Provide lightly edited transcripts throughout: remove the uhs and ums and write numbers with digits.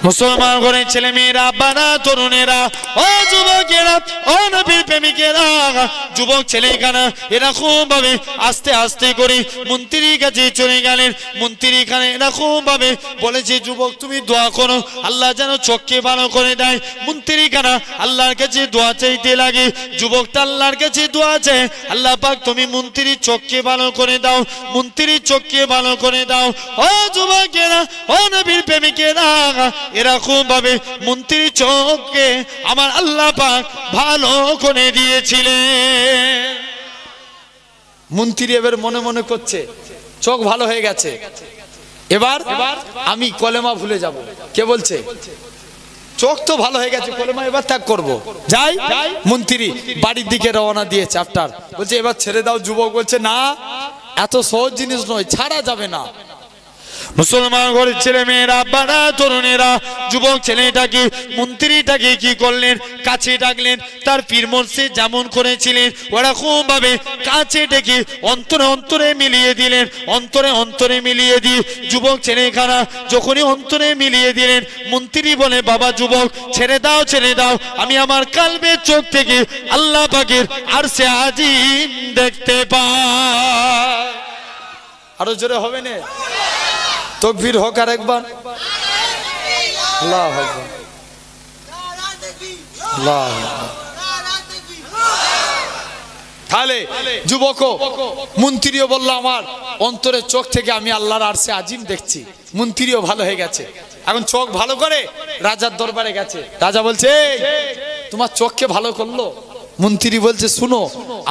মুসলমান ঘরের ছেলে মেয়েরা, আব্বারা, তরুণেরা, ও যুবকেরা, ও নবীর প্রেমিকেরা, যুবক ছেলেখানা এরকম ভাবে আস্তে আস্তে করে মন্ত্রীর কাছে চলে গেলেন। মন্ত্রী খানে এরকম ভাবে বলেছে, যুবক তুমি দোয়া করো আল্লাহ যেন চোখকে ভালো করে দেয়। মন্ত্রী খানা আল্লাহর কাছে দোয়া চাইতে লাগে। যুবকটা আল্লাহর কাছে দোয়া চায়, আল্লাহ পাক তুমি মন্ত্রীর চোখকে ভালো করে দাও, মন্ত্রীর চোখকে ভালো করে দাও। ও যুবকেরা, ও নবীর প্রেমিকেরা, এরকম ভাবে মন্ত্রীর চোখকে আমার আল্লাহ পাক ভালো করে দিয়েছিলেন। মন্ত্রী এবার মনে মনে করছে চোখ ভালো হয়ে গেছে, এবার আমি কলেমা ভুলে যাব। কে বলছে? চোখ তো ভালো হয়ে গেছে, কলেমা এবার ত্যাগ করবো। যাই মন্ত্রী বাড়ির দিকে রওনা দিয়ে চ্যাপ্টার বলছে এবার ছেড়ে দাও। যুবক বলছে না, এত সহজ জিনিস নয়, ছাড়া যাবে না। মুসলমান ঘরের ছেলে মেয়েরা, আব্বারা, তরুণেরা, যুবক ছেলেটাকে মন্ত্রীটাকে কি করলেন? কাছে ডাকলেন। তার পীর মুর্শিদ যেমন করেছিলেন ওরকম ভাবে কাছে ডেকে অন্তরে অন্তরে মিলিয়ে দিলেন। অন্তরে অন্তরে মিলিয়ে দিয়ে যুবক ছেলেখানা যখনই অন্তরে মিলিয়ে দিলেন, মন্ত্রী বলে বাবা যুবক ছেড়ে দাও, ছেড়ে দাও, আমি আমার কালবের চোখ থেকে আল্লাহ পাকের আরশে আজিম দেখতে পাই। আরো জোরে হবে না? তকবীর হোক আর একবার। আল্লাহু আকবার, আল্লাহু আকবার। তাহলে যুবক মন্ত্রীও বলল আমার অন্তরের চোখ থেকে আমি আল্লাহর আরশে আজিম দেখছি। মন্ত্রীও ভালো হয়ে গেছে, এখন চোখ ভালো করে রাজার দরবারে গেছে। রাজা বলছে তোমার চোখকে ভালো করলো? মন্ত্রী বলছে শুনো,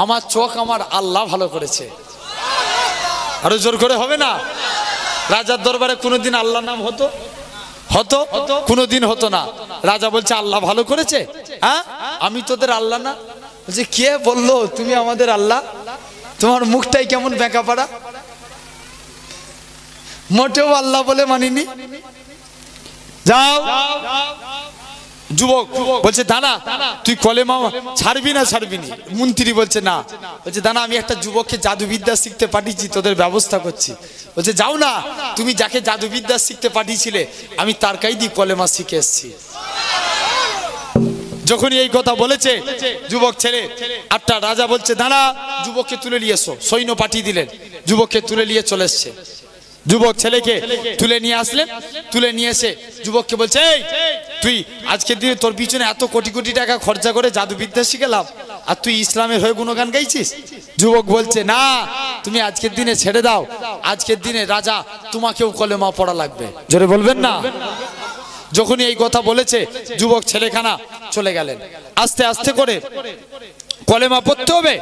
আমার চোখ আমার আল্লাহ ভালো করেছে। আরো জোর করে হবে না? রাজার দরবারে কোনোদিন আল্লাহ নাম হতো? হতো? কোনোদিন হতো না। রাজা বলছে আল্লাহ ভালো করেছে? হ্যাঁ, আমি তোদের আল্লাহ না? বলছে কে বললো তুমি আমাদের আল্লাহ? তোমার মুখটাই কেমন বেঁকা পাড়া, মোটেও আল্লাহ বলে মানিনি। যাও। যুবক বলছে দানা তুই কলেমা ছাড়বি না ছাড়বি নি? মন্ত্রী বলছে না। বলছে দানা আমি একটা যুবককে জাদুবিদ্যা শিখতে পাঠিয়েছি, তোদের ব্যবস্থা করছি। বলছে যাও না, তুমি যাকে জাদুবিদ্যা শিখতে পাঠিয়েছিলে আমি তার কাছেই কলেমা শিখে এসেছি। যখনই এই কথা বলেছে যুবক ছেলে আটটা, রাজা বলছে দানা যুবককে তুলে নিয়ে এসো। সৈন্য পাঠিয়ে দিলেন, যুবককে তুলে নিয়ে চলে এসছে। যুবক ছেলেকে তুলে নিয়ে আসলেন, তুলে নিয়ে এসে যুবককে বলছে এই তুই আজকের দিনে তোর পিছনে এত কোটি কোটি টাকা খরচা করে জাদুবিদ্যা শিখেলাম আর তুই ইসলামের হয়ে গুণগান গাইছিস? যুবক বলছে না, তুমি আজকের দিনে ছেড়ে দাও, আজকের দিনে রাজা তোমাকেও কলেমা পড়া লাগবে। জোরে বলবেন না? যখনই এই কথা বলেছে যুবক ছেলেখানা চলে গেলেন। আস্তে আস্তে করে কলেমা পড়তে হবে।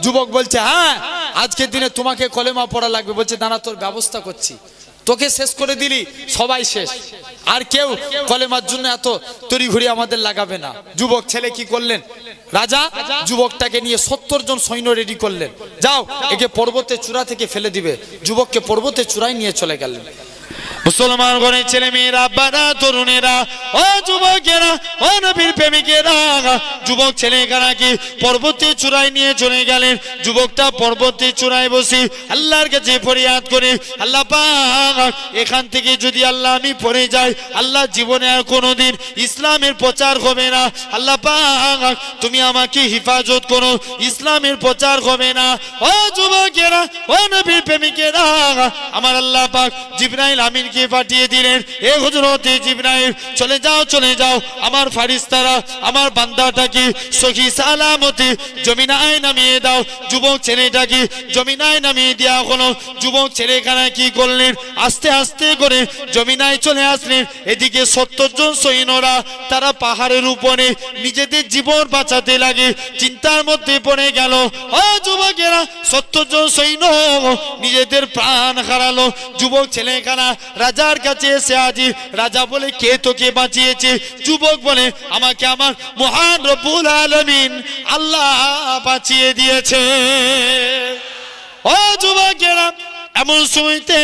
যুবক বলছে হ্যাঁ আজকের দিনে তোমাকে কলেমা পড়া লাগবে। বলছে দাঁড়া তোর ব্যবস্থা করছি। তোকে শেষ করে দিলি সবাই শেষ, আর কেউ কলেমার জন্য এত তড়িঘড়ি আমাদের লাগাবে না। যুবক ছেলে কি করলেন? রাজা যুবকটাকে নিয়ে 70 জন সৈন্য রেডি করলেন, যাও একে পর্বতের চূড়া থেকে ফেলে দিবে। যুবককে পর্বতের চূড়ায় নিয়ে চলে গেলেন। মুসলমান ঘরের ছেলে মেয়েরা, আব্বারা, তরুণেরা, ও যুবকেরা, ও নবীর প্রেমিকেরা, যুবক ছেলেখানাকে পর্বতের চূড়ায় নিয়ে চলে গেলেন। যুবকটা পর্বতের চূড়ায় বসে আল্লাহর কাছে ফরিয়াদ করে, আল্লাহ পাক এখান থেকে যদি আল্লাহ আমি পড়ে যাই, আল্লাহ জীবনে আর কোনোদিন ইসলামের প্রচার হবে না। আল্লাহ পাক তুমি আমাকে হিফাজত করো, ইসলামের প্রচার হবে না। ও যুবকেরা, ও নবীর প্রেমিকেরা, আমার আল্লাহ পাক জিবরাইল আমিন কে পাঠিয়ে দিলেন, এ হযরতে জিবরাইল চলে যাও, চলে যাও, আমার ফারিস্তারা আমার বান্দাটাকে সহি সালামতে জমিনায় নামিয়ে দাও। যুবক ছেলেটাকে জমিনায় নামিয়ে দেওয়া হলো। যুবক ছেলেখানা কি করলেন? আস্তে আস্তে করে জমিনায় চলে আসলেন। এদিকে 70 জন সৈন্যরা তারা পাহাড়ের উপরে নিজেদের জীবন বাঁচাতে লাগে, চিন্তার মধ্যে পড়ে গেল। ও যুবকেরা, 70 জন সৈন্য নিজেদের প্রাণ হারালো। যুবক ছেলেখানা রাজার কাছে এসে হাজির। রাজা বলে কে তোকে বাঁচিয়েছে? যুবক বলে আমাকে আমার মহান রব্বুল আলামিন আল্লাহ বাঁচিয়ে দিয়েছে। ও যুবকেরা, এমন সময়তে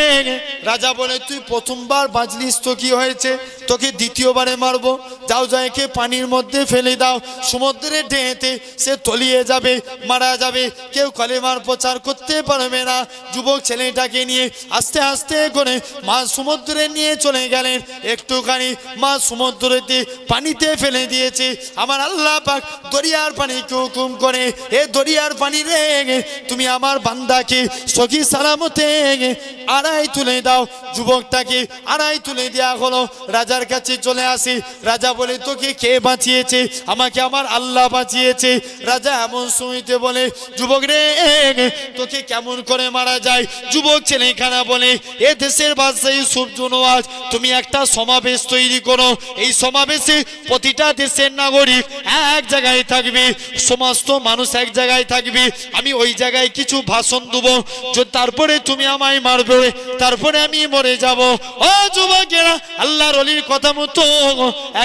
রাজা বলে তুই প্রথমবার বাজলিস তো কি হয়েছে, তোকে দ্বিতীয়বারে মারবো, যাও একে পানির মধ্যে ফেলে দাও, সমুদ্রে ঢেঁতে সে তলিয়ে যাবে, মারা যাবে, কেউ কলেমার প্রচার করতে পারবে না। যুবক ছেলেটাকে নিয়ে আস্তে আস্তে করে মা সমুদ্রে নিয়ে চলে গেলেন। একটুখানি মা সমুদ্রেতে পানিতে ফেলে দিয়েছে। আমার আল্লাহ পাক দরিয়ার পানিকে হুকুম করে, এ দরিয়ার পানি রে, তুমি আমার বান্দাকে সখী সালামতে আড়াই তুলে দাও। যুবকটাকে আড়াই তুলে দেওয়া হলো। রাজার কাছে চলে আসি। রাজা বলে তোকে কে বাঁচিয়েছে? আমাকে আমার আল্লাহ বাঁচিয়েছে। রাজা এমন সময়তে বলে যুবক রে, তোকে কেমন করে মারা যায়? যুবক ছেলেখানা বলে এ দেশের বাদশা ইউসুফ নওয়াজ, তুমি একটা সমাবেশ তৈরি করো। এই সমাবেশে প্রতিটা দেশের নাগরিক এক জায়গায় থাকবে, সমস্ত মানুষ এক জায়গায় থাকবে। আমি ওই জায়গায় কিছু ভাষণ দেবো, তারপরে তুমি আমায় মারবে, তারপরে আমি মরে যাব। ও যুবকেরা, আল্লাহর ওলির কথা মতো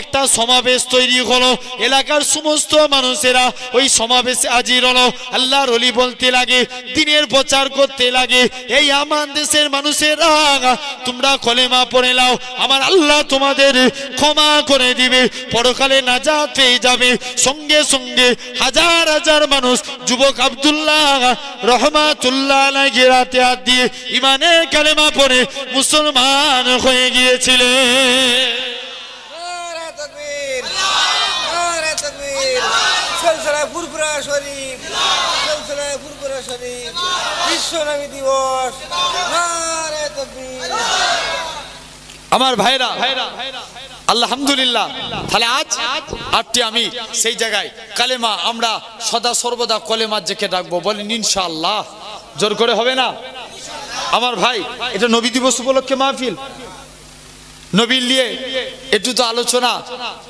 একটা সমাবেশ তৈরি হলো। এলাকার সমস্ত মানুষেরা ওই সমাবেশে হাজির হলো। আল্লাহর ওলি বলতে লাগে, দিনের প্রচার করতে লাগে, এই আমার দেশের মানুষেরা তোমরা কলেমা পড়ে নাও, আমার আল্লাহ তোমাদের ক্ষমা করে দিবে, পরকালে নাজাত পেয়ে যাবে। সঙ্গে সঙ্গে হাজার হাজার মানুষ যুবক আব্দুল্লাহ রহমাতুল্লাহ আলাইহি রাতে হাত দিয়ে ইমানের কালেমা পড়ে মুসলমান হয়ে গিয়েছিলেন। নারে তাকবীর, নারে তাকবীর। সিলসিলা ফুরফুরা শরীফ, সিলসিলা ফুরফুরা শরীফ, বিশ্ব নবী দিবস। নারে তাকবীর। আমার ভাইরা আলহামদুলিল্লাহ। তাহলে আজ আপনি আমি সেই জায়গায় কালেমা আমরা সদা সর্বদা কলেমার জেকে ডাকবো, বলেন ইনশাআল্লাহ। জোর করে হবে না? আমার ভাই, এটা নবী দিবস উপলক্ষে মাহফিল, নবীর নিয়ে একটু তো আলোচনা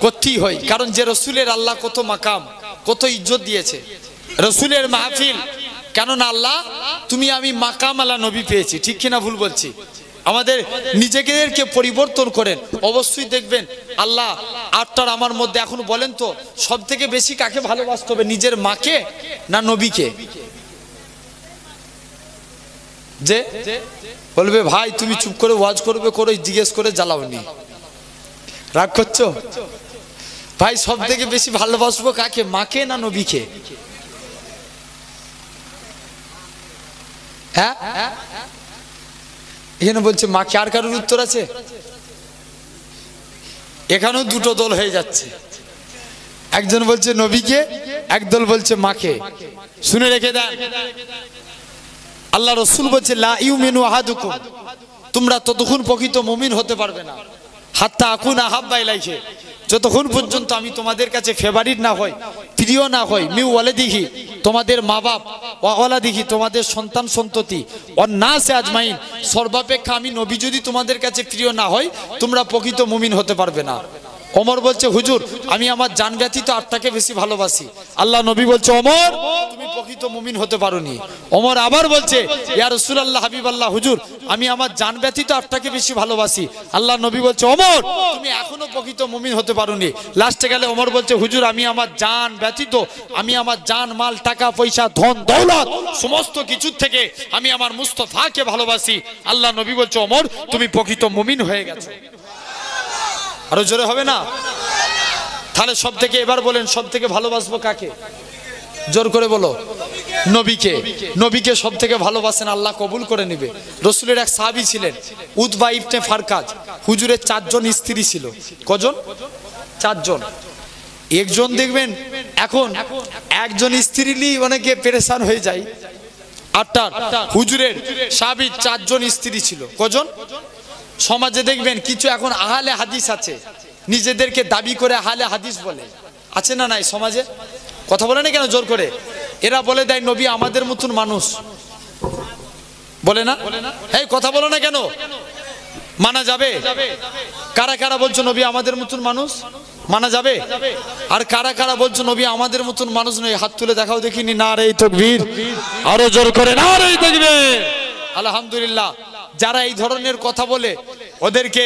করতেই হয়। কারণ যে রসুলের আল্লাহ কত মাকাম, কত ইজ্জত দিয়েছে রসুলের মাহফিল। কেননা আল্লাহ তুমি আমি মাকাম আলা নবী পেয়েছি, ঠিক কিনা ভুল বলছি? আমাদের নিজেদেরকে পরিবর্তন করেন। অবশ্যই দেখবেন আল্লাহ আপনার আমার মধ্যে এখন বলেন তো সব থেকে বেশি কাকে ভালোবাসতে হবে, নিজের মাকে না নবীকে? যে বলবে ভাই তুমি চুপ করে ওয়াজ করবে, করে জিজ্ঞেস করে জ্বালাওনি, রাগ করছো? ভাই সব থেকে বেশি ভালোবাসবো কাকে, মাকে না নবীকে? হ্যাঁ, এখানে বলছে মাকে। আর কারোর উত্তর আছে? এখানেও দুটো দল হয়ে যাচ্ছে, একজন বলছে নবীকে, একদল বলছে মাকে। শুনে রেখে দেন, আল্লাহ রসুল বলছে লা ইউমিনু আহাদুকুম, তোমরা ততক্ষণ প্রকৃত মুমিন হতে পারবে না হাত্তা আকুনা হাব্বা ইলাইহি, যতক্ষণ পর্যন্ত আমি তোমাদের কাছে ফেভারিট না হই, প্রিয় না হই, মিউ ওয়ালিদিহি, তোমাদের মা বাপ, ওয়া ওয়ালাদিহি, তোমাদের সন্তান সন্ততি, ওয়ান নাস আজমাইন, সর্বাপেক্ষা আমি নবী যদি তোমাদের কাছে প্রিয় না হই, তোমরা প্রকৃত মুমিন হতে পারবে না। ওমর বলছে হুজুর আমি আমার জান ব্যতীত আত্মাকে বেশি ভালোবাসি। আল্লাহ নবী বলছে ওমর তুমি প্রকৃত মুমিন হতে পারোনি। ওমর আবার বলছে ইয়া রাসূলুল্লাহ হাবিবাল্লাহ, হুজুর আমি আমার জান ব্যতীত আত্মাকে বেশি ভালোবাসি। আল্লাহ নবী বলছে ওমর তুমি এখনো প্রকৃত মুমিন হতে পারোনি। লাস্টে গেলে ওমর বলছে হুজুর আমি আমার জান ব্যতীত, আমি আমার জান মাল টাকা পয়সা ধন দৌলত সমস্ত কিছুর থেকে আমি আমার মুস্তাফাকে ভালোবাসি। আল্লাহ নবী বলছে ওমর তুমি প্রকৃত মুমিন হয়ে গেছো। আরো জোরে হবে না? তাহলে সব থেকে এবার বলেন সব থেকে ভালোবাসবো কাকে? জোর করে বলো নবীকে। নবীকে সব থেকে ভালোবাসেন, আল্লাহ কবুল করে নিবে। রসুলের এক সাহাবী ছিলেন উতবা ইবনে ফারকাজ, হুজুরের 4 জন স্ত্রী ছিল। কজন? 4 জন। একজন দেখবেন এখন একজন স্ত্রী নিয়ে অনেকে পেরেশান হয়ে যায়। হুজুরের সাহাবীর 4 জন স্ত্রী ছিল। কজন? সমাজে দেখবেন কিছু এখন আহলে হাদিস আছে, নিজেদেরকে দাবি করে আহলে হাদিস বলে, আছে না নাই সমাজে? কথা বলে না কেন জোর করে? এরা বলে দেয় নবী আমাদের মতন মানুষ, বলে না? এই কথা বলো না কেন? মানা যাবে? কারা কারা বলছো নবী আমাদের মতন মানুষ? মানা যাবে? আর কারা কারা বলছো নবী আমাদের মতন মানুষ নয়? হাত তুলে দেখাও দেখিনি। নারে তাকবীর, আরো জোর করে নারে তাকবীর। আলহামদুলিল্লাহ। যারা এই ধরনের কথা বলে ওদেরকে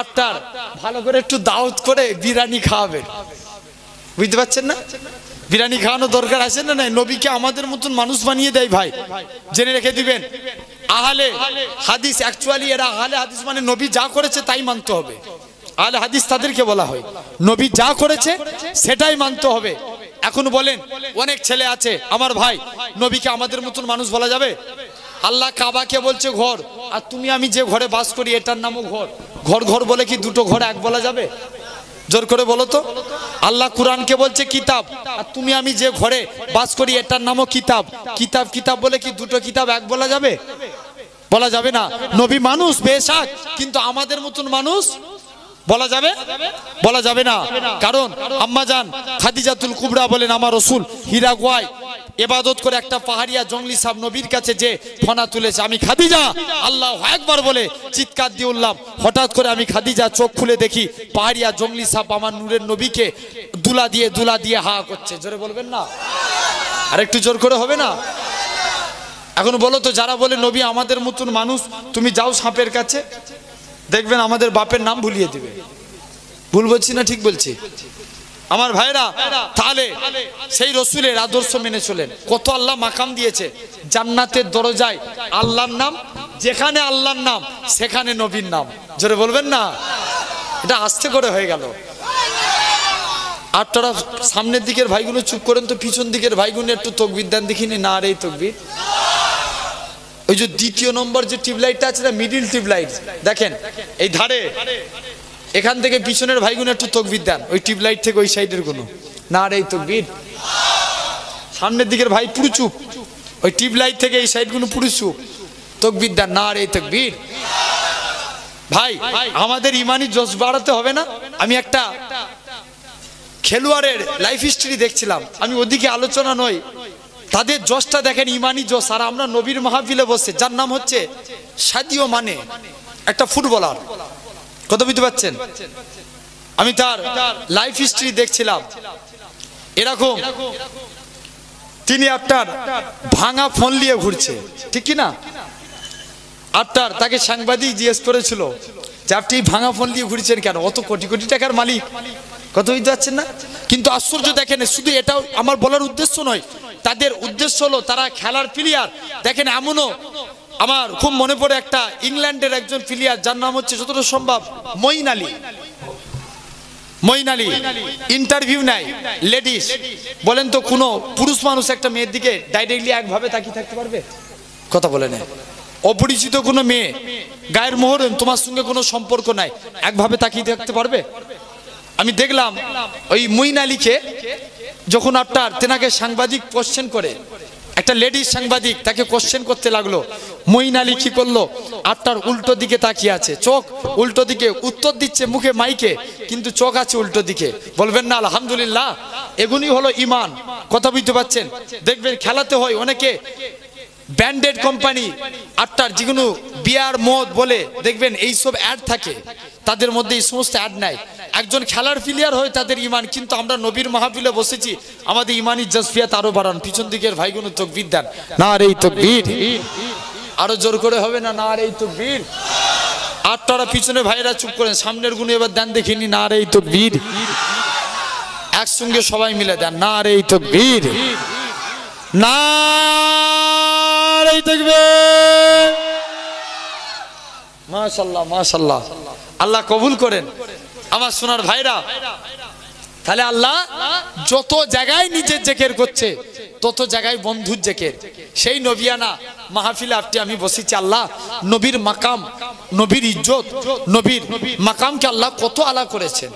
আপনার ভালো করে একটু দাওয়াত করে বিরিয়ানি খাওয়াবেন, বুঝতে পারছেন না? বিরিয়ানি খাওয়ানো দরকার আছে না নাই? নবীকে আমাদের মতন মানুষ বানিয়ে দেয় ভাই, জেনে রেখে দিবেন। আহলে হাদিস, অ্যাকচুয়ালি এরা আহলে হাদিস মানে নবী যা করেছে তাই মানতে হবে। আহলে হাদিস তাদেরকে বলা হয়, নবী যা করেছে সেটাই মানতে হবে। এখন বলেন, অনেক ছেলে আছে আমার ভাই, নবীকে আমাদের মতন মানুষ বলা যাবে? আল্লাহ কাবাকে বলছে ঘর, আর তুমি আমি যে ঘরে বাস করি এটার নামও ঘর। ঘর ঘর বলে কি দুটো ঘর এক বলা যাবে? জোর করে বলো তো। আল্লাহ কুরআনকে বলছে কিতাব, আর তুমি আমি যে ঘরে বাস করি এটার নামও কিতাব। কিতাব কিতাব বলে কি দুটো কিতাব এক বলা যাবে? বলা যাবে না। নবী মানুষ বেশক, কিন্তু আমাদের মতন মানুষ বলা যাবে? বলা যাবে না। কারণ আম্মাজান খাদিজাতুল কুবরা বলেন, আমার রাসূল হীরা গুহায় ইবাদত করে একটা পাহাড়িয়া জঙ্গলি সাপ নবীর কাছে যে ফনা তুলেছে, আমি খাদিজা আল্লাহু আকবার বলে চিৎকার দিয়ে উঠলাম। হঠাৎ করে আমি খাদিজা চোখ খুলে দেখি পাহাড়িয়া জঙ্গলি সাপ আমার নূরের নবীকে দুলা দিয়ে হা করছে। জোরে বলবেন না? আর একটু জোর করে হবে না? এখন বলো তো, যারা বলে নবী আমাদের মতন মানুষ, তুমি যাও সাপের কাছে, দেখবেন আমাদের বাপের নাম ভুলিয়ে দিবে। ভুল বলছি না ঠিক বলছি আমার ভাইরা? তাহলে সেই রসুলের আদর্শ মেনে চলেন। কত আল্লাহ মাকাম দিয়েছে জান্নাতের দরজায়, আল্লাহর নাম যেখানে আল্লাহর নাম সেখানে নবীর নাম। জোরে বলবেন না? এটা আস্তে করে হয়ে গেল। আর তোরা সামনের দিকের ভাইগুলো চুপ করেন তো, পিছন দিকের ভাইগুলো একটু তকবীর দেন দেখিনি। না রে তকবীর। ওই যে দ্বিতীয় নম্বর যে টিউবলাইটটা আছে না, মিডিল টিউবলাইট, দেখেন এই ধারে, এখান থেকে পিছনের ভাইগুলো একটু তকবীর দেন। ওই টিউবলাইট থেকে ওই সাইডের গুলো না রে তকবীর। সামনের দিকের ভাই পুরো চুপ, ওই টিউবলাইট থেকে এই সাইড গুলো পুরো চুপ, তকবীর দেন না রে তকবীর। ভাই আমাদের ইমানি জোশ বাড়াতে হবে না? আমি একটা খেলোয়াড়ের লাইফ হিস্ট্রি দেখছিলাম, আমি ওদিকে আলোচনা নই, তাদের জোশটা দেখেন, ইমানি জোশ। আর আমরা নবীর মাহফিলে বসে, যার নাম হচ্ছে সাদিও মানে, একটা ফুটবলার, কথা বুঝতে পারছেন? আমি তার লাইফ হিস্ট্রি দেখছিলাম, এরকম তিনি আপনার ভাঙা ফোন নিয়ে ঘুরছে, ঠিক কি না? আপনার তাকে সাংবাদিক জিজ্ঞেস করেছিল যে আপনি ভাঙা ফোন নিয়ে ঘুরছেন কেন? অত কোটি কোটি টাকার মালিক, কথা বুঝতে পারছেন না? কিন্তু আশ্চর্য দেখেন, শুধু এটাও আমার বলার উদ্দেশ্য নয়, তাদের উদ্দেশ্য হলো তারা খেলার প্লেয়ার। দেখেন এমনও, আমার খুব মনে পড়ে একটা ইংল্যান্ডের একজন প্লেয়ার, যার নাম হচ্ছে যতটা সম্ভব মঈন আলী। মঈন আলী ইন্টারভিউ নেয় লেডিস, বলেন তো কোনো পুরুষ মানুষ একটা মেয়ের দিকে ডাইরেক্টলি একভাবে তাকিয়ে থাকতে পারবে? কথা বলে নেয়। অপরিচিত কোনো মেয়ে, গায়ের মোহরম, তোমার সঙ্গে কোনো সম্পর্ক নাই, একভাবে তাকিয়ে থাকতে পারবে? আমি দেখলাম ওই মঈন আলীকে যখন আপনার তেনাকে সাংবাদিক কোশ্চেন করে, একটা লেডিস সাংবাদিক তাকে কোশ্চেন করতে লাগলো, মঈন আলী কি করলো, আপনার উল্টো দিকে তাকিয়ে আছে, চোখ উল্টো দিকে, উত্তর দিচ্ছে মুখে মাইকে, কিন্তু চোখ আছে উল্টো দিকে। বলবেন না আলহামদুলিল্লাহ? এগুলি হলো ইমান। কথা বুঝতে পারছেন? দেখবেন খেলাতে হয় অনেকে ব্র্যান্ডেড কোম্পানি আপনার যেগুলো বিয়ার মদ বলে, দেখবেন এইসব অ্যাড থাকে, তাদের মধ্যে এই সমস্ত অ্যাড নাই। একজন খেলার প্লেয়ার হয় তাদের ইমান, কিন্তু আমরা নবীর মাহফিলে বসেছি, আমাদের ইমানি জজবিয়াত আরো বাড়ান। পিছন দিকের ভাইগুলো তাকবীর দেন না রে তাকবীর। আরো জোর করে হবে না? না রে তাকবীর। আপনারা পিছনে ভাইরা চুপ করেন, সামনের গুলো এবার দেন দেখিনি না রে তাকবীর। একসঙ্গে সবাই মিলে দেন না রে তাকবীর, না রে তাকবীর। মাশাআল্লাহ মাশাআল্লাহ, আল্লাহ কবুল করেন আমার সোনার ভাইরা। তাহলে আল্লাহ যত জায়গায় নিজের জিকির করছে, তত জায়গায় বন্ধুর জিকির। সেই নবিয়ানা মাহফিলে আপনি আমি বসেছি, আল্লাহ নবীর মাকাম, নবীর ইজ্জত, নবীর মাকামকে আল্লাহ কত আলা করেছেন।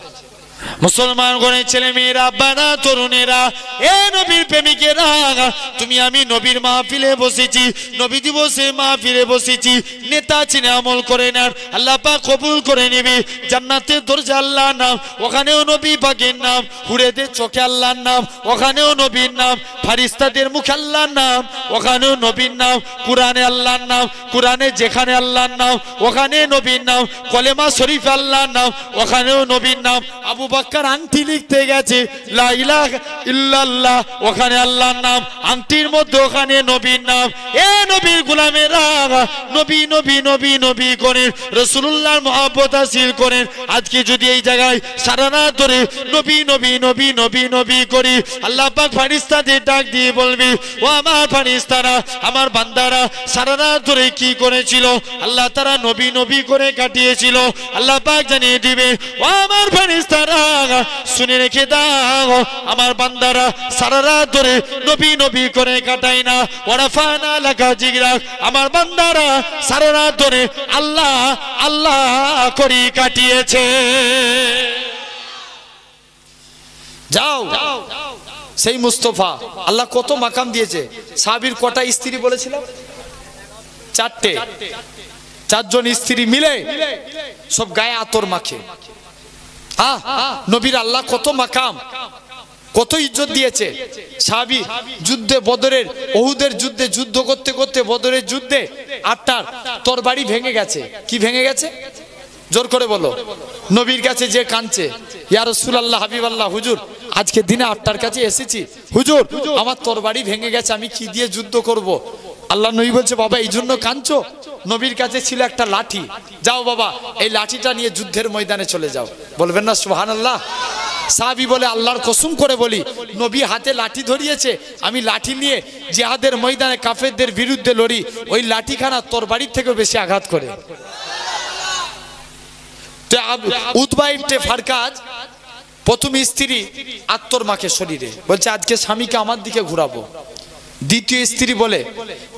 মুসলমান গণের ছেলে মেয়েরা, আব্বারা, তরুণেরা, এ নবীর প্রেমিকেরা, তুমি আমি নবীর মাহফিলে বসেছি, নবী দিবসে মাহফিলে বসেছি। নেতা চিনে আমল করে নেন, আল্লাহ পাক কবুল করে নেবে। জান্নাতের দরজা আল্লাহর নাম, ওখানেও নবী পাকের নাম। হুরেদের চোখে আল্লাহর নাম, ওখানেও নবীর নাম। ফারিস্তাদের মুখে আল্লাহর নাম, ওখানেও নবীর নাম। কুরআনে আল্লাহর নাম, কুরআনে যেখানে আল্লাহর নাম ওখানে নবীর নাম। কলেমা শরীফ আল্লাহর নাম, ওখানেও নবীর নাম। আবু বাক্কার আংটি লিখতে গেছে লা ইলাহা ইল্লাল্লাহ, ওখানে আল্লাহর নাম, আংটির মধ্যে ওখানে নবীর নাম। এ নবীর গোলামেরা নবী নবী নবী নবী করেন, রাসূলুল্লাহর মহব্বত হাসিল করেন। আজকে যদি এই জায়গায় সারা রাত ধরে নবী নবী নবী নবী নবী করি, আল্লাহ পাক ফেরেশতাদের ডাক দিয়ে বলবে, ও আমার ফেরেশতারা, আমার বান্দারা সারা রাত ধরে কি করেছিল? আল্লাহ তারা নবী নবী করে কাটিয়েছিল। আল্লাহ পাক জানিয়ে দিবে, ও আমার ফেরেশতারা শুনে রেখে দাও, আমার বান্দারা সারা রাত ধরে নবী নবী করে কাটায় না। ওয়ারাফানা লাকা যিকরাক, আমার বান্দারা সারা রাত ধরে আল্লাহ আল্লাহ করে কাটিয়েছে। যাও সেই মুস্তফা, আল্লাহ কত মাকাম দিয়েছে। সাহাবীর কটা স্ত্রী বলেছিলাম? 4টে। 4 জন স্ত্রী মিলে সব গায়ে আতর মাখে। নবীর আল্লাহ কত মাকাম, কত ইজ্জত দিয়েছে। সাহাবী যুদ্ধে, বদরের উহুদের যুদ্ধে যুদ্ধ করতে করতে বদরের যুদ্ধে 8টার তরবারি ভেঙে গেছে। কি ভেঙে গেছে? জোর করে বলো। নবীর কাছে যে কাঁদছে, ইয়া রাসূলুল্লাহ, হাবিবাল্লাহ, হুজুর আজকে দিনে 8টার কাছে এসেছি, হুজুর আমার তরবারি ভেঙে গেছে, আমি কি দিয়ে যুদ্ধ করব? আল্লাহ নবী বলছে, বাবা এই জন্য কাঁদছো? নবীর কাছে ছিল একটা লাঠি, যাও বাবা এই লাঠিটা নিয়ে যুদ্ধের ময়দানে চলে যাও। বলবেন না সুবহানাল্লাহ? সাহাবী বলে, আল্লাহর কসম করে বলি, নবী হাতে লাঠি ধরিয়েছে, আমি লাঠি নিয়ে জিহাদের ময়দানে কাফেরদের বিরুদ্ধে লড়ি, ওই লাঠিখানা তরবারির থেকেও বেশি আঘাত করে। উতবা ইবনে ফারকাজ প্রথম স্ত্রী আত্মর মাকে শরীরে, বলছে আজকে স্বামীকে আমার দিকে ঘুরাবো। দ্বিতীয় স্ত্রী বলে,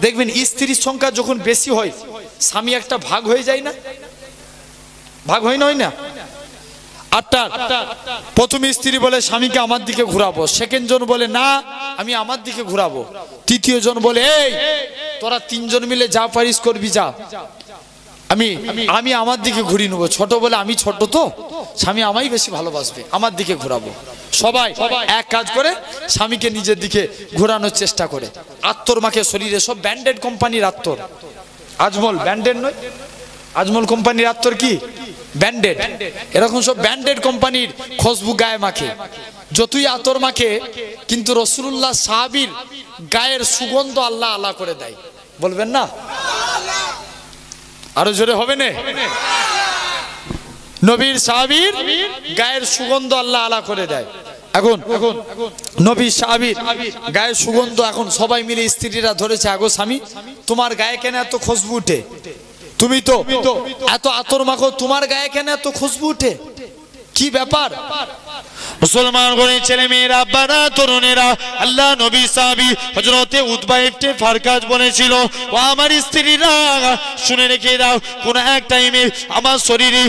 দেখবেন স্ত্রীর সংখ্যা যখন বেশি হয় স্বামী একটা ভাগ হয়ে যায় না? ভাগ হয় না? 8টা। প্রথম স্ত্রী বলে স্বামীকে আমার দিকে ঘুরাবো। সেকেন্ড জন বলে না, আমি আমার দিকে ঘুরাবো। তৃতীয় জন বলে, এই তোরা 3 জন মিলে যা পারিস করবি, যা, আমি আমার দিকে ঘুরিয়ে নেবো। ছোট বলে, আমি ছোট তো, স্বামী আমায় বেশি ভালোবাসবে, আমার দিকে ঘুরাবো। সবাই এক কাজ করে স্বামীকে নিজের দিকে ঘোরানোর চেষ্টা করে। আত্মর মাকে শরীরে, সব ব্র্যান্ডেড কোম্পানির আত্মর। আজমল ব্র্যান্ডেড নয়, আজমল কোম্পানির আত্মর কি ব্র্যান্ডেড। এরকম সব ব্র্যান্ডেড কোম্পানির খুশবু গায়ে মাখে। যতই আতর মাখে, কিন্তু রাসূলুল্লাহ সাহাবীর গায়ের সুগন্ধ আল্লাহ আলা করে দেয়। বলবেন না? আরো জোরে হবে না? নবীর সাহাবীর গায়ের সুগন্ধ আল্লাহ আলা করে দেয়। এখন নবীর সাহাবীর গায়ের সুগন্ধ, এখন সবাই মিলে স্ত্রীরা ধরেছে, আগো স্বামী তোমার গায়ে কেন এত খুশবু উঠে? তুমি তো এত আতর মাখো, তোমার গায়ে কেন এত খুশবু উঠে? কি ব্যাপার? মুসলমান গণের ছেলে মেয়েরা, আব্বারা, তরুণেরা, আল্লাহ নবী সাহাবী হযরতে উতবা ইবনে ফারকাজ বলেছিল, ও আমার স্ত্রীরা শুনে রেখে দাও, কোন এক টাইমে আমার শরীরে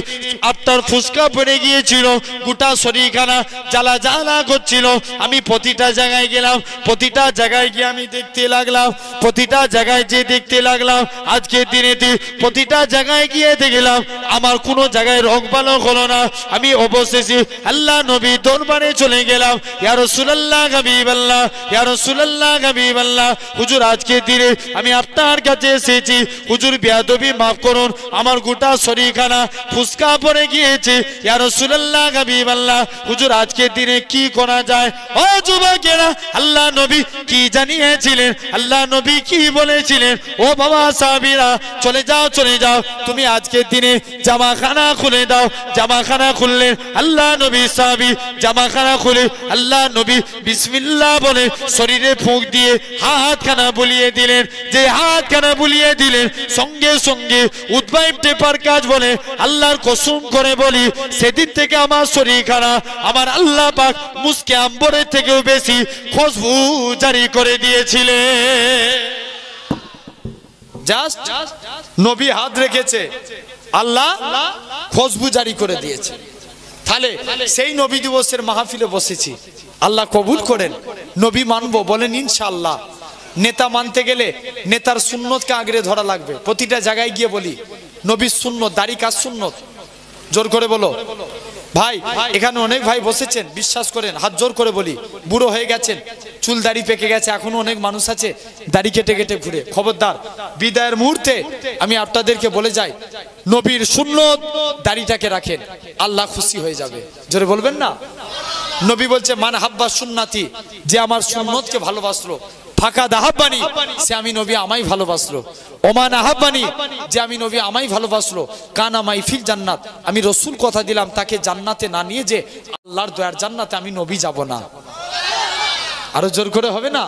8টার ফুসকা পড়ে গিয়েছিল, গোটা শরীরখানা জ্বালা জ্বালা করছিল। আমি প্রতিটা জায়গায় গেলাম, প্রতিটা জায়গায় গিয়ে আমি দেখতে লাগলাম, প্রতিটা জায়গায় যে দেখতে লাগলাম, আজকের দিনেতে প্রতিটা জায়গায় গিয়ে দেখলাম আমার কোনো জায়গায় রোগ ভালো হলো না। আমি অবশেষে আল্লাহ নবী দরবারে চলে গেলাম, ইয়া রাসূলুল্লাহ, হাবিবাল্লাহ, ইয়া রাসূলুল্লাহ, হাবিবাল্লাহ, হুজুর আজকের দিনে আমি আপনার কাছে এসেছি, হুজুর বেয়াদবি মাফ করুন, আমার গোটা শরীরখানা ফুসকা পড়ে গিয়েছে, ইয়া রাসূলুল্লাহ, হাবিবাল্লাহ, হুজুর আজকের দিনে কি করা যায়? ও যুবকেরা, আল্লাহ নবী কি জানিয়েছিলেন? আল্লাহ নবী কি বলেছিলেন? ও বাবা সাহাবীরা, চলে যাও, চলে যাও, তুমি আজকের দিনে জামাখানা খুলে দাও। জামাখানা খুললেন আল্লাহ নবী সাহাবী, জামাখানা খুলে আল্লাহ নবী বিসমিল্লাহ বলে শরীরে ফুঁক দিয়ে হাতখানা বুলিয়ে দিলেন। যে হাতখানা বুলিয়ে দিলেন, সঙ্গে সঙ্গে উতবা ইবনে ফারকাজ বলে, আল্লাহর কসম করে বলি, সেদিন থেকে আমার শরীরখানা আমার আল্লাহ পাক মুস্কে আম্বরের থেকেও বেশি খুশবু জারি করে দিয়েছিলেন। জাস্ট নবী হাত রেখেছে, আল্লাহ খুশবু জারি করে দিয়েছে। তাহলে সেই নবী দিবসের মাহফিলে বসেছি, আল্লাহ কবুল করেন। নবী মানবো বলেন ইনশাআল্লাহ। নেতা মানতে গেলে নেতার সুন্নতকে আগড়ে ধরা লাগবে। প্রতিটা জায়গায় গিয়ে বলি, নবীর সুন্নত, দাড়ি কার সুন্নত? জোর করে বলো। ভাই এখানে অনেক ভাই বসেছেন, বিশ্বাস করেন হাত জোর করে বলি, বুড়ো হয়ে গেছেন, চুল দাড়ি পেকে গেছে, এখনো অনেক মানুষ আছে দাড়ি কেটে কেটে ঘুরে। খবরদার, বিদায়ের মুহূর্তে আমি আপনাদেরকে বলে যাই, নবীর সুন্নত দাড়িটাকে রাখেন, আল্লাহ খুশি হয়ে যাবে। জোরে বলবেন না? নবী বলছে মান হাব্বা সুন্নাতি, যে আমার সুন্নতকে ভালোবাসলো, ফাঁকা দাহাব্বানি, সে আমি নবী আমায় ভালোবাসলো, ওমান আহাব্বানি, যে আমি নবী আমায় ভালোবাসলো, কান আমায় ফিল জান্নাত, আমি রসুল কথা দিলাম তাকে জান্নাতে না নিয়ে যে আল্লাহর দয়ার জান্নাতে আমি নবী যাব না। আরো জোর করে হবে না?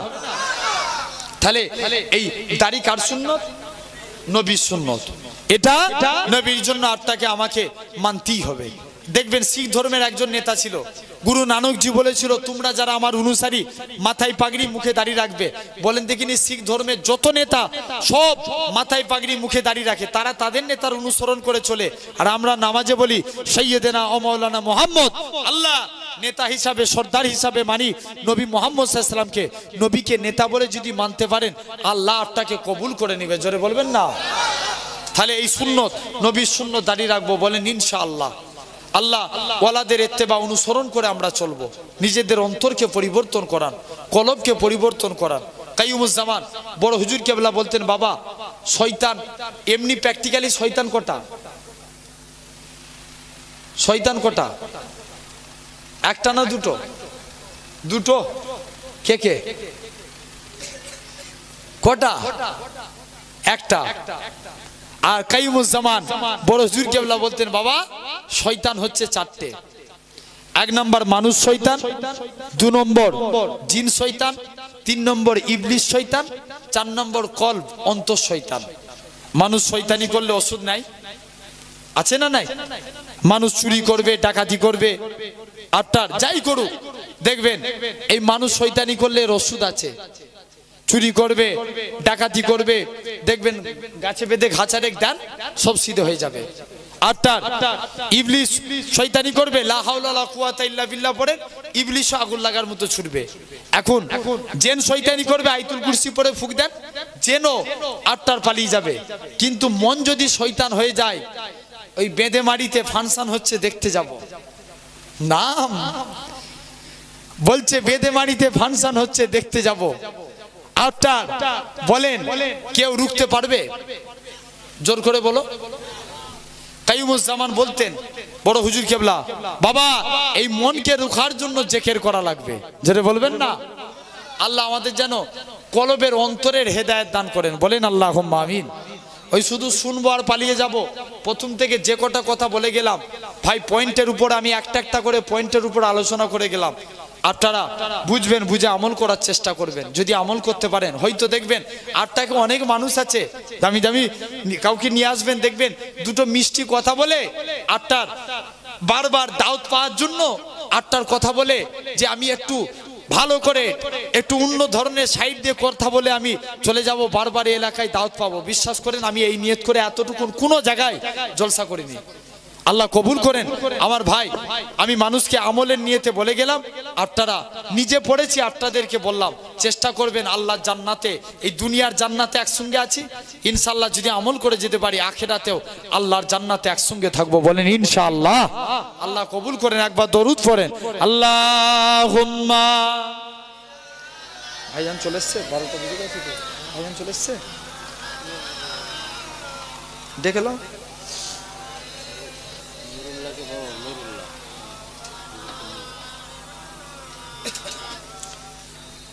তাহলে এই দাড়ি কার সুন্নত? নবীর সুন্নত। এটা নবীর জন্য আপনাকে আমাকে মানতেই হবে। দেখবেন শিখ ধর্মের একজন নেতা ছিল, গুরু নানকজি বলেছিল তোমরা যারা আমার অনুসারী মাথায় পাগড়ি মুখে দাড়ি রাখবে। বলেন দেখিনি শিখ ধর্মের যত নেতা সব মাথায় পাগড়ি মুখে দাড়ি রাখে, তারা তাদের নেতার অনুসরণ করে চলে। আর আমরা নামাজে বলি সৈয়দেনা ও মাওলানা মুহাম্মদ, আল্লাহ নেতা হিসাবে সর্দার হিসাবে মানি নবী মুহাম্মদ সাল্লাল্লাহু আলাইহি ওয়াসাল্লামকে। নবীকে নেতা বলে যদি মানতে পারেন আল্লাহ আপনাকে কবুল করে নেবে। জোরে বলবেন না? তাহলে এই সুন্নত, নবীর সুন্নত দাড়ি রাখবো, বলেন ইনশাআল্লাহ। আল্লাহ ওয়ালাদের ইত্তেবা অনুসরণ করে আমরা চলবো, নিজেদের অন্তরকে পরিবর্তন করান, কলবকে পরিবর্তন করান। কাইয়ুমুজ্জামান বড় হুজুর কেবলা বলতেন, বাবা শয়তান এমনি প্র্যাকটিক্যালি শয়তান কটা? শয়তান কটা? একটা না দুটো? দুটো। কে কে? কটা? একটা। আর কাইয়ুমুজ্জামান বড় হুজুর কেবলা বলতেন, বাবা শয়তান হচ্ছে চারটে। এক নম্বর মানুষ শয়তান, দু নম্বর জিন শয়তান, তিন নম্বর ইবলিস শয়তান, চার নম্বর কলব অন্তর শয়তান। মানুষ শয়তানি করলে ওষুধ নাই? আছে না নাই? মানুষ চুরি করবে, ডাকাতি করবে, আটটার যাই করুক, দেখবেন এই মানুষ শয়তানি করলে এর ওষুধ আছে। চুরি করবে, ডাকাতি করবে, দেখবেন গাছে বেঁধে ঘাচা রেখ দেন, সব সিধে হয়ে যাবে। আটটার ইবলিস শয়তানি করবে, লা হাওলা ওয়ালা কুওয়াতা ইল্লা বিল্লাহ পড়ে ইবলিস আগুন লাগার মতো ছুটবে। এখন জেন শয়তানি করবে, আয়াতুল কুরসি পড়ে ফুঁক দেন, জেনও আটটার পালিয়ে যাবে। কিন্তু মন যদি শয়তান হয়ে যায়, ওই বেঁধে মাড়িতে ফাংশন হচ্ছে দেখতে যাব না, বলছে বেঁধে মাড়িতে ফাংশন হচ্ছে দেখতে যাব। আটটা বলেন কেউ রুখতে পারবে? জোর করে বলো। কাইয়ুমুজ্জামান বলতেন বড় হুজুর কেবলা, বাবা এই মনকে রুখার জন্য জিকির করা লাগবে। যেটা বলবেন না? আল্লাহ আমাদের যেন কলবের অন্তরের হেদায়েত দান করেন, বলেন আল্লাহুম্মা আমিন। ওই শুধু শুনবো আর পালিয়ে যাব। প্রথম থেকে যে কটা কথা বলে গেলাম ভাই, পয়েন্টের উপর আমি একটা একটা করে পয়েন্টের উপর আলোচনা করে গেলাম। আপনারা বুঝবেন, বুঝে আমল করার চেষ্টা করবেন। যদি আমল করতে পারেন হয়তো দেখবেন আটটাকে অনেক মানুষ আছে দামি দামি, কাউকে নিয়ে আসবেন, দেখবেন দুটো মিষ্টি কথা বলে আটটার বারবার দাওয়াত পাওয়ার জন্য আটটার কথা বলে যে আমি একটু ভালো করে একটু অন্য ধরনের সাইড দিয়ে কথা বলে আমি চলে যাব, বারবার এই এলাকায় দাওয়াত পাবো। বিশ্বাস করেন আমি এই নিয়ত করে এতটুকু কোনো জায়গায় জলসা করিনি। আল্লাহ কবুল করেন আমার ভাই। আমি মানুষকে আমলের নিয়তে বলে গেলাম, আপনারা নিজে পড়েছি, আপনাদেরকে বললাম চেষ্টা করবেন আল্লাহর জান্নাতে, এই দুনিয়ার জান্নাতে একসঙ্গে আছি ইনশাআল্লাহ। যদি আমল করে যেতে পারি আখিরাতেও আল্লাহর জান্নাতে একসঙ্গে থাকবো, বলেন ইনশাআল্লাহ। আল্লাহ কবুল করেন। একবার দরুদ পড়েন, আল্লাহুম্মা। ভাইজান চলে এসছে, 12টা বেজে গেছে তো, ভাইজান চলে এসছে, দেখলাম।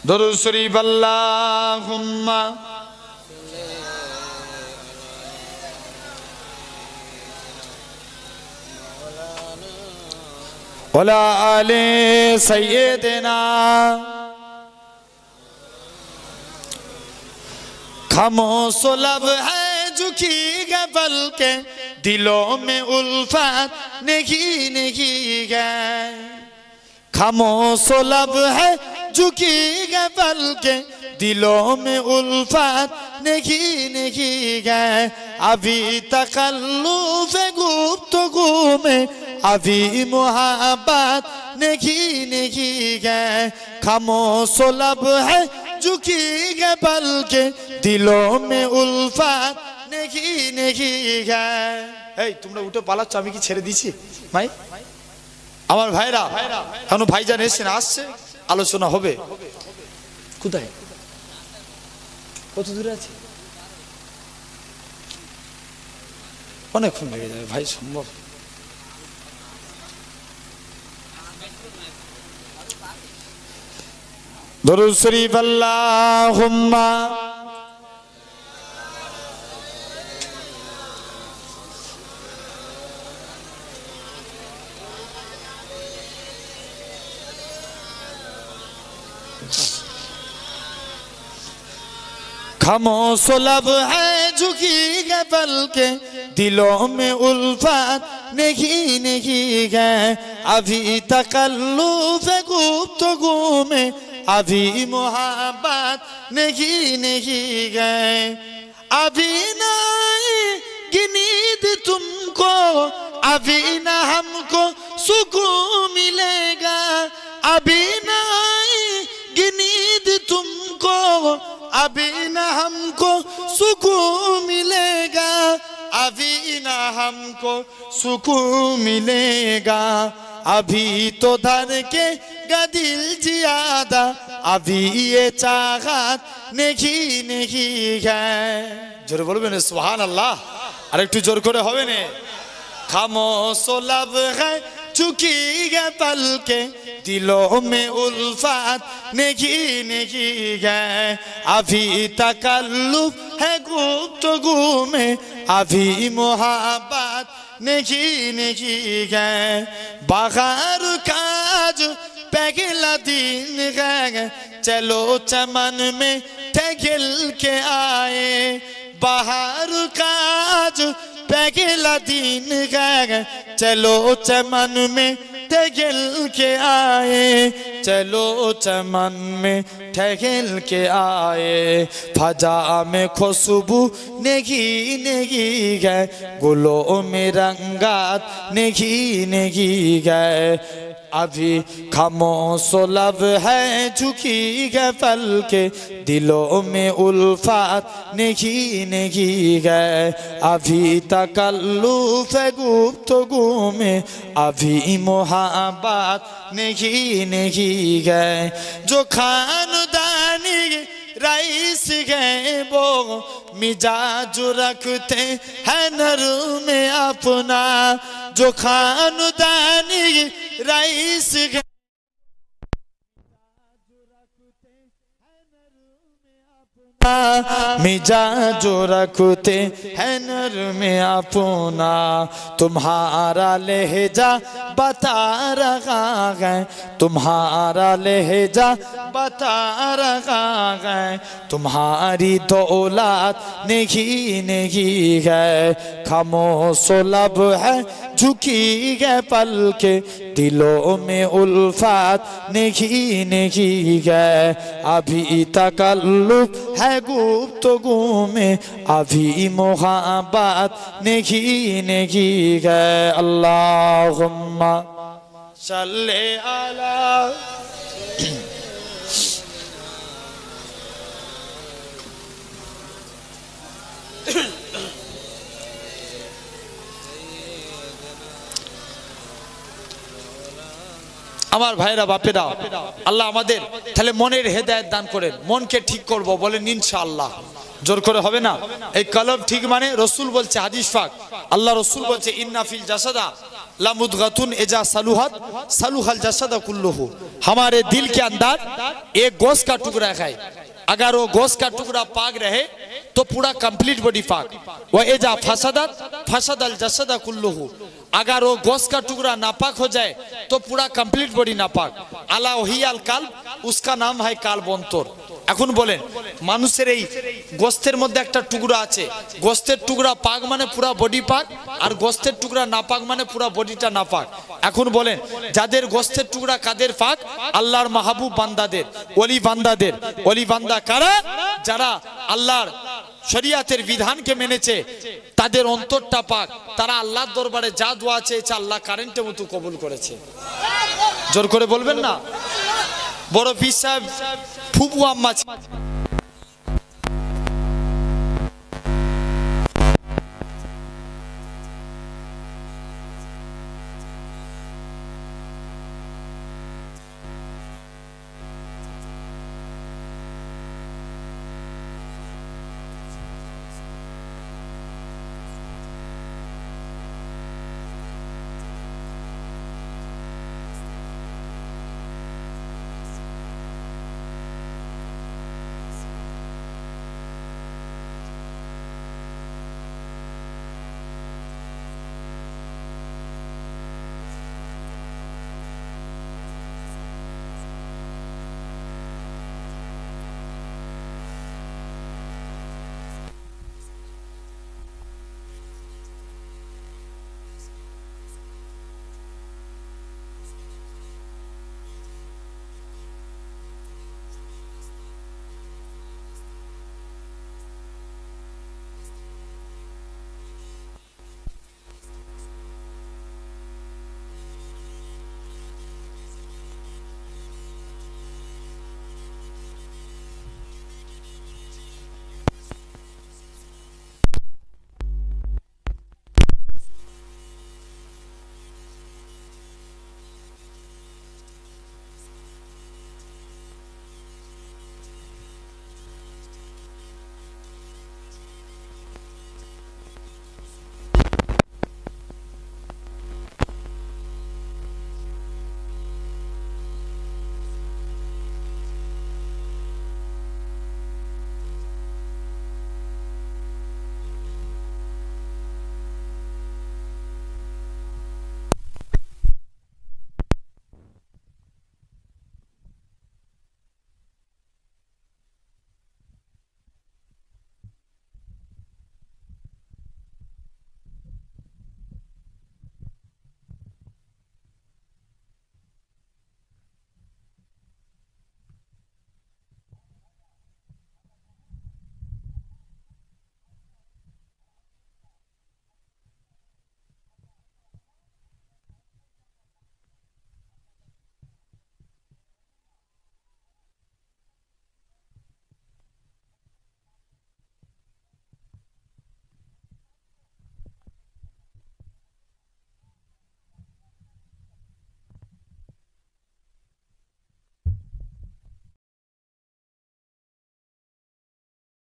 দরুদ শরীফ আল্লাহুম্মা ওয়ালা আলে সাইয়্যিদিনা। खामोश लब है झुकी गए पल के, दिलों में उल्फत नहीं गए। खामोश लब है झुकी गए पल के, दिलों में उल्फत नहीं गए। अभी तकल्लुफ़ गुफ्तगू में अभी मोहब्बत नहीं गए। खामोश लब है झुकी गए पल के, दिलों में उल्फत नहीं गए। এই তোমরা উঠে পালাচ্ছ, আমি কি ছেড়ে দিছি ভাই? আমার ভাইরা এখন ভাইজান এসে আসছে, আলোচনা হবে। কোথায়, কত দূরে আছে? অনেকক্ষণ লেগে যাবে ভাই, সম্ভব? দরুদ শরীফ আল্লাহুম্মা खामोश लब है झुकी है पल के दिलों में उल्फत नहीं है, अभी तकल्लुफ गुफ्तगू में अभी मोहब्बत नहीं है, अभी ना गिनीद तुमको अभी ना हमको सुकून मिलेगा, अभी ना गिनीद तुमको अभी ना हमको सुकून मिलेगा, अभी ना हमको सुकून मिलेगा, अभी तो धर के दिल जियादा अभी ये चाहत नहीं है। जोर बोलबेन सुभान अल्लाह, और एक जोर करे होबे ने। खामोश लब है झुकी है पल के दिलों में उल्फत नहीं है, अभी तकल्लुफ है गुफ्तगू में अभी मोहब्बत नहीं है, बाहर काज पहला दिन है चलो चमन में ठहल के आए, बाहर काज पहला दिन है चलो चमन में ठहल के आए, चलो चमन में ठहल के आए, फजा में खुशबू नहीं है गुलों में रंगात नहीं है, अभी खामोश लब है झुकी है पल के दिलों में उल्फत नहीं है, अभी तकल्लुफ गुफ्तगू में अभी मोहब्बत नहीं है, जो खानदानी रईस है वो मिजाज रखते हैं नर में अपना, जो खानदानी रईस है मिजाज रखते हैं नर में अपना, तुम्हारा लहजा बता रहा है तुम्हारा लहजा बता रहा है, तुम्हारी दौलत नहीं है, खामोश लब है झुकी है पल के दिलों में उल्फत नहीं है, अभी तकल्लुफ है गुफ्तगू में अभी मोहब्बत नहीं है, अल्लाहुम्मा सल्ले अला আমার ভাইরা বাপেরা, আল্লাহ আমাদের তাহলে মনের হেদায়েত দান করেন, মনকে ঠিক করব বলেন ইনশাআল্লাহ। জোর করে হবে না। এই কলব ঠিক মানে রাসূল বলছে হাদিস পাক, আল্লাহ রাসূল বলছে ইন্না ফিল জাসাদা ला मुदगतुन इजा सलूहत सलूहल जसद कुल्लुहु, हमारे दिल के अंदर एक गोश्त का टुकड़ा है, अगर वो गोश्त का टुकड़ा पाक रहे तो पूरा कंप्लीट बॉडी पाक, वह इजा फसदत फसदल जसद कुल्लुहु, अगर वो गोश्त का टुकड़ा नापाक हो जाए तो पूरा कंप्लीट बॉडी नापाक, अला वही अल काल्ब, उसका नाम है काल्ब अंतर। এখন বলেন মানুষের এই গোশতের মধ্যে একটা টুকরা আছে, গোশতের টুকরা পাক মানে পুরো বডি পাক, আর গোশতের টুকরা নাপাক মানে পুরো বডিটা নাপাক। এখন বলেন যাদের গোশতের টুকরা কাদের পাক? আল্লাহর মাহবুব বান্দাদের, ওলি বান্দাদের। ওলি বান্দা কারা? যারা আল্লাহর শরিয়াতের বিধানকে মেনেছে, তাদের অন্তরটা পাক, তারা আল্লাহর দরবারে যা দোয়া চেয়েছে আল্লাহ কারেন্টের মতো কবুল করেছে। জোর করে বলবেন না? বড় পীর সাহেব ফুপু আম্মা